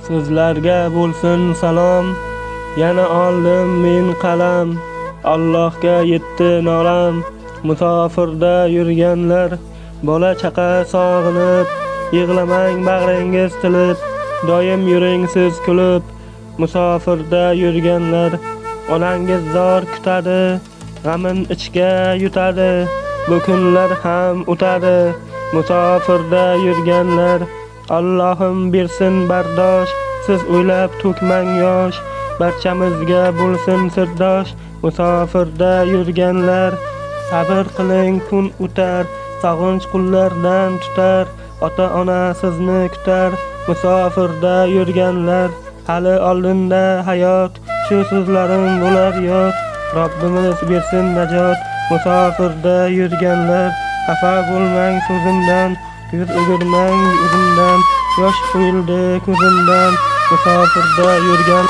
Sizlarga bo'lsin salom, yana oldim men qalam. Allohga yetdi nolam. Musofirda yurganlar, bola chaqa sog'inib, yig'lamang bag'ringiz tilib, doim yuring siz kulib. Musofirda yurganlar, onangiz zor kutadi, g'amin ichga yutadi, bu kunlar ham o'tadi. Musofirda yurganlar, Allohim bersin bardosh, siz o'ylab to'kmang yosh, barchamizga bo'lsin sirdosh. Musofirda yurganlar, sabr qiling kun o'tar, sog'inch qullardan tutar, ota-ona sizni kutar. Musofirda yurganlar, hali oldinda hayot, shu so'zlarim bo'lar yod, Robbimiz bersin najot. Musofirda yurganlar, xafa bo'lmang so'zimdan, yuz o'girmang o'zimdan, yosh quyildi ko'zimdan. Musofirda yurgan